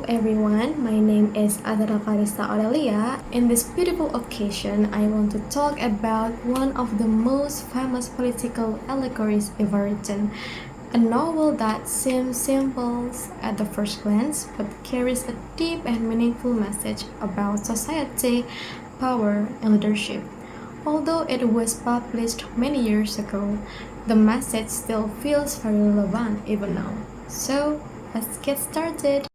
everyone, my name is Azahra Clarista Aurelia. In this beautiful occasion, I want to talk about one of the most famous political allegories ever written, a novel that seems simple at the first glance but carries a deep and meaningful message about society, power, and leadership. Although it was published many years ago, the message still feels very relevant even now. So, let's get started.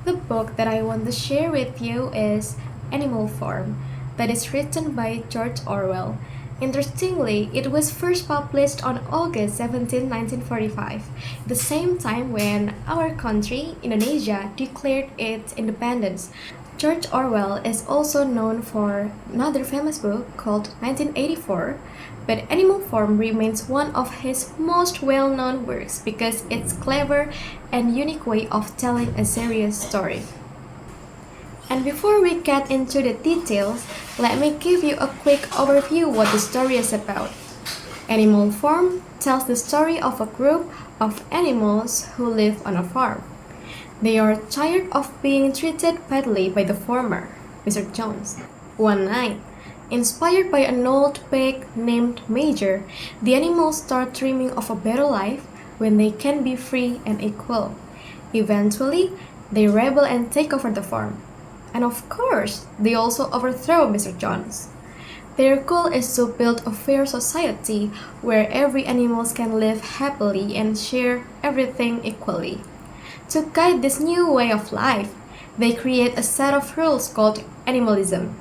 The book that I want to share with you is Animal Farm, that is written by George Orwell. Interestingly, it was first published on August 17, 1945, the same time when our country, Indonesia, declared its independence. George Orwell is also known for another famous book called 1984, but Animal Farm remains one of his most well-known works because its clever and unique way of telling a serious story. And before we get into the details, let me give you a quick overview what the story is about. Animal Farm tells the story of a group of animals who live on a farm. They are tired of being treated badly by the farmer, Mr. Jones. One night, inspired by an old pig named Major, the animals start dreaming of a better life when they can be free and equal. Eventually, they rebel and take over the farm. And of course, they also overthrow Mr. Jones. Their goal is to build a fair society where every animal can live happily and share everything equally. To guide this new way of life, they create a set of rules called animalism,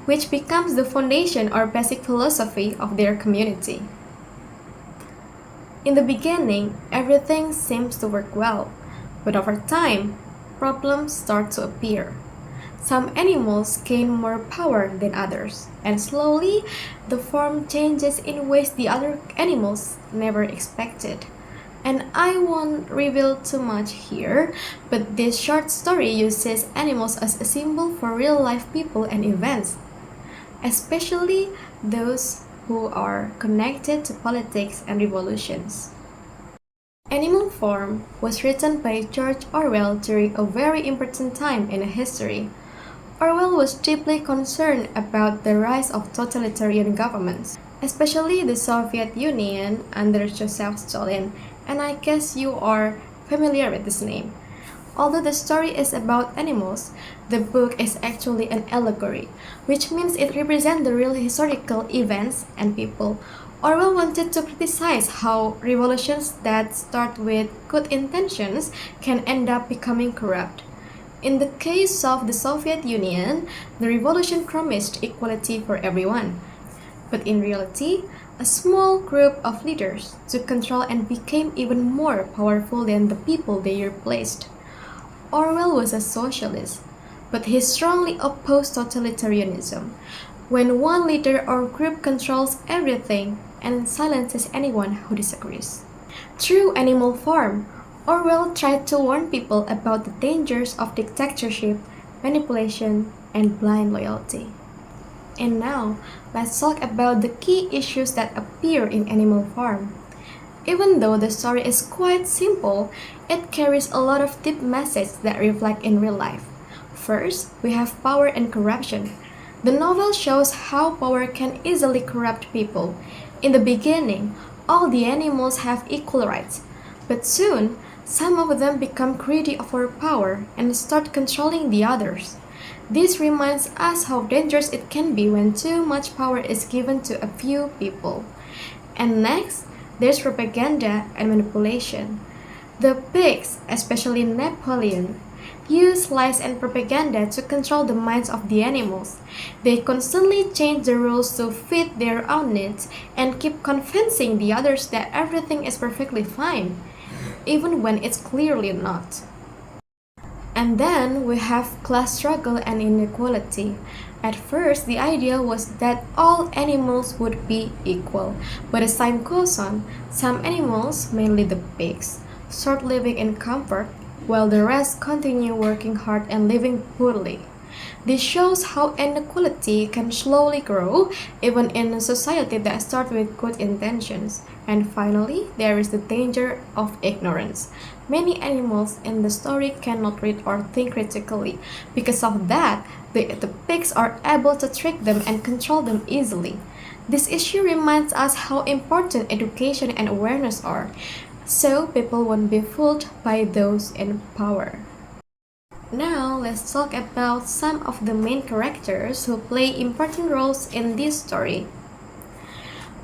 which becomes the foundation or basic philosophy of their community. In the beginning, everything seems to work well, but over time, problems start to appear. Some animals gain more power than others, and slowly, the farm changes in ways the other animals never expected. And I won't reveal too much here, but this short story uses animals as a symbol for real-life people and events, especially those who are connected to politics and revolutions. Animal Farm was written by George Orwell during a very important time in history. Orwell was deeply concerned about the rise of totalitarian governments, especially the Soviet Union under Joseph Stalin, and I guess you are familiar with this name. Although the story is about animals, the book is actually an allegory, which means it represents the real historical events and people. Orwell wanted to criticize how revolutions that start with good intentions can end up becoming corrupt. In the case of the Soviet Union, the revolution promised equality for everyone. But in reality, a small group of leaders took control and became even more powerful than the people they replaced. Orwell was a socialist, but he strongly opposed totalitarianism, when one leader or group controls everything and silences anyone who disagrees. Through Animal Farm, Orwell tried to warn people about the dangers of dictatorship, manipulation, and blind loyalty. And now, let's talk about the key issues that appear in Animal Farm. Even though the story is quite simple, it carries a lot of deep messages that reflect in real life. First, we have power and corruption. The novel shows how power can easily corrupt people. In the beginning, all the animals have equal rights, but soon, some of them become greedy for power and start controlling the others. This reminds us how dangerous it can be when too much power is given to a few people. And next, there's propaganda and manipulation. The pigs, especially Napoleon, use lies and propaganda to control the minds of the animals. They constantly change the rules to fit their own needs and keep convincing the others that everything is perfectly fine, even when it's clearly not. And then we have class struggle and inequality. At first, the idea was that all animals would be equal, but as time goes on, some animals, mainly the pigs, start living in comfort, while the rest continue working hard and living poorly. This shows how inequality can slowly grow, even in a society that starts with good intentions. And finally, there is the danger of ignorance. Many animals in the story cannot read or think critically. Because of that, the pigs are able to trick them and control them easily. This issue reminds us how important education and awareness are, so people won't be fooled by those in power. Now, let's talk about some of the main characters who play important roles in this story.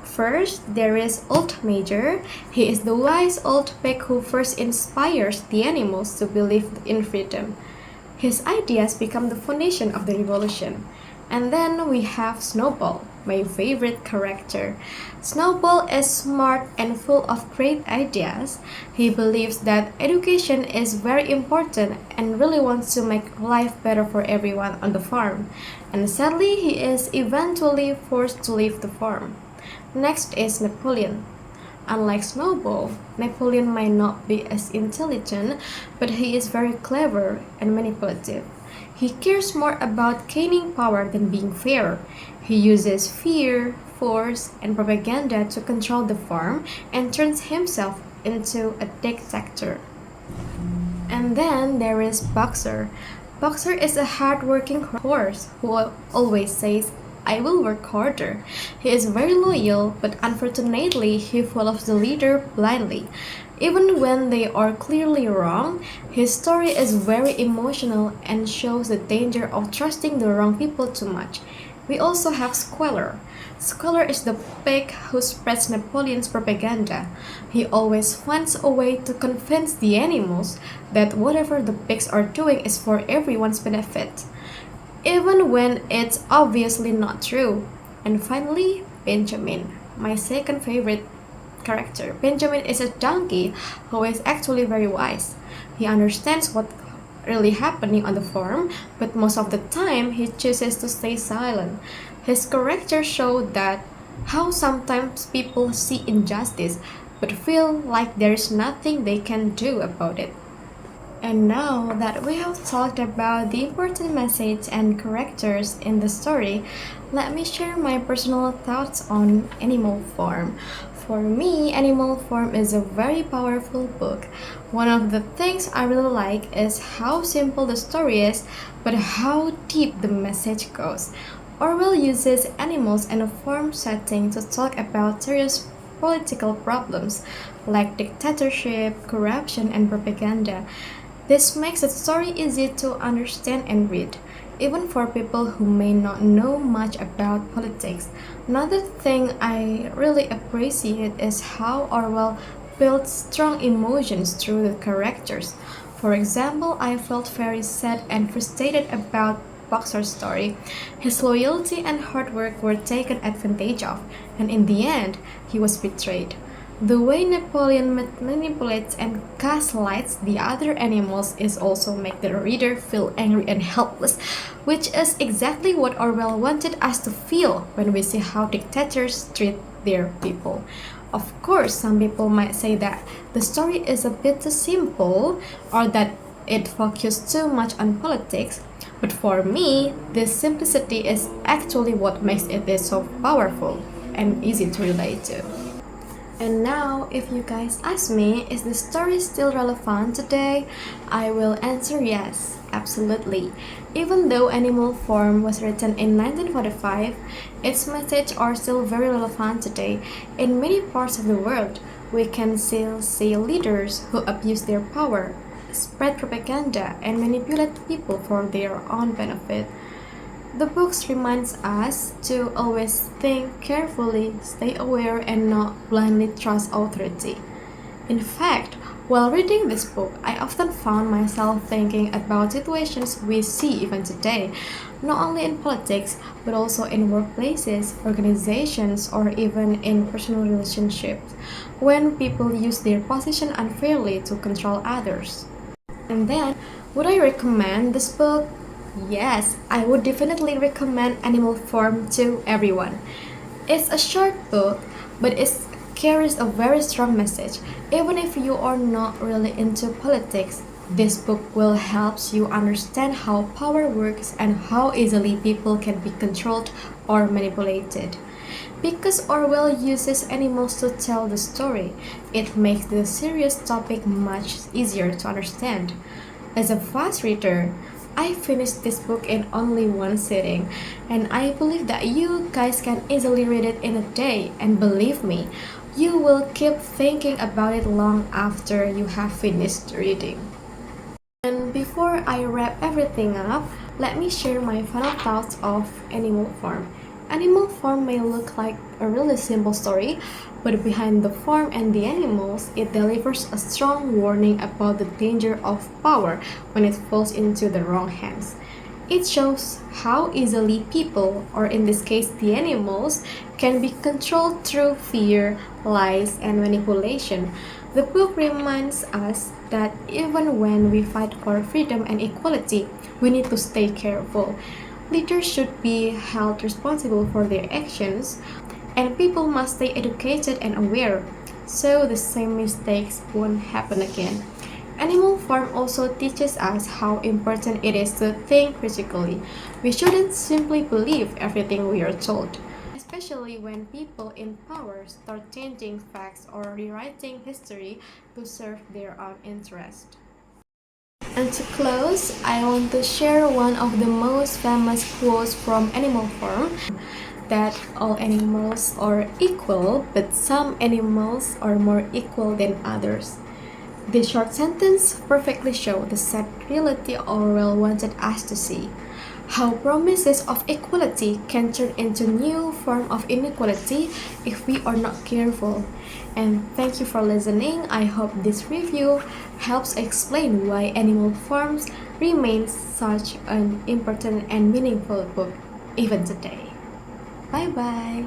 First, there is Old Major. He is the wise old pig who first inspires the animals to believe in freedom. His ideas become the foundation of the revolution. And then we have Snowball, my favorite character. Snowball is smart and full of great ideas. He believes that education is very important and really wants to make life better for everyone on the farm. And sadly, he is eventually forced to leave the farm. Next is Napoleon. Unlike Snowball, Napoleon might not be as intelligent, but he is very clever and manipulative. He cares more about gaining power than being fair. He uses fear, force, and propaganda to control the farm and turns himself into a dictator. And then there is Boxer. Boxer is a hard-working horse who always says, I will work harder. He is very loyal, but unfortunately, he follows the leader blindly. Even when they are clearly wrong, his story is very emotional and shows the danger of trusting the wrong people too much. We also have Squealer. Squealer is the pig who spreads Napoleon's propaganda. He always finds a way to convince the animals that whatever the pigs are doing is for everyone's benefit, even when it's obviously not true. And finally, Benjamin, my second favorite character. Benjamin is a donkey who is actually very wise. He understands what really happening on the farm, but most of the time he chooses to stay silent. His character showed that how sometimes people see injustice but feel like there is nothing they can do about it. And now that we have talked about the important message and characters in the story, let me share my personal thoughts on Animal Farm. For me, Animal Farm is a very powerful book. One of the things I really like is how simple the story is, but how deep the message goes. Orwell uses animals in a farm setting to talk about serious political problems like dictatorship, corruption, and propaganda. This makes the story easy to understand and read, even for people who may not know much about politics. Another thing I really appreciate is how Orwell builds strong emotions through the characters. For example, I felt very sad and frustrated about Boxer's story. His loyalty and hard work were taken advantage of, and in the end, he was betrayed. The way Napoleon manipulates and gaslights the other animals is also make the reader feel angry and helpless, which is exactly what Orwell wanted us to feel when we see how dictators treat their people. Of course, some people might say that the story is a bit too simple or that it focuses too much on politics, but for me, this simplicity is actually what makes it so powerful and easy to relate to. And now, if you guys ask me, is the story still relevant today? I will answer yes, absolutely. Even though Animal Farm was written in 1945, its messages are still very relevant today. In many parts of the world, we can still see leaders who abuse their power, spread propaganda, and manipulate people for their own benefit. The books reminds us to always think carefully, stay aware, and not blindly trust authority. In fact, while reading this book, I often found myself thinking about situations we see even today, not only in politics, but also in workplaces, organizations, or even in personal relationships, when people use their position unfairly to control others. And then, would I recommend this book? Yes, I would definitely recommend Animal Farm to everyone. It's a short book, but it carries a very strong message. Even if you are not really into politics, this book will help you understand how power works and how easily people can be controlled or manipulated. Because Orwell uses animals to tell the story, it makes the serious topic much easier to understand. As a fast reader, I finished this book in only one sitting, and I believe that you guys can easily read it in a day, and believe me, you will keep thinking about it long after you have finished reading. And before I wrap everything up, let me share my final thoughts of Animal Farm. Animal Farm may look like a really simple story, but behind the farm and the animals, it delivers a strong warning about the danger of power when it falls into the wrong hands. It shows how easily people, or in this case the animals, can be controlled through fear, lies, and manipulation. The book reminds us that even when we fight for freedom and equality, we need to stay careful. Leaders should be held responsible for their actions, and people must stay educated and aware so the same mistakes won't happen again. Animal Farm also teaches us how important it is to think critically. We shouldn't simply believe everything we are told, especially when people in power start changing facts or rewriting history to serve their own interest. And to close, I want to share one of the most famous quotes from Animal Farm, that all animals are equal, but some animals are more equal than others. This short sentence perfectly shows the sad reality Orwell wanted us to see. How promises of equality can turn into new form of inequality if we are not careful. And thank you for listening. I hope this review helps explain why Animal Farms remains such an important and meaningful book even today. Bye bye.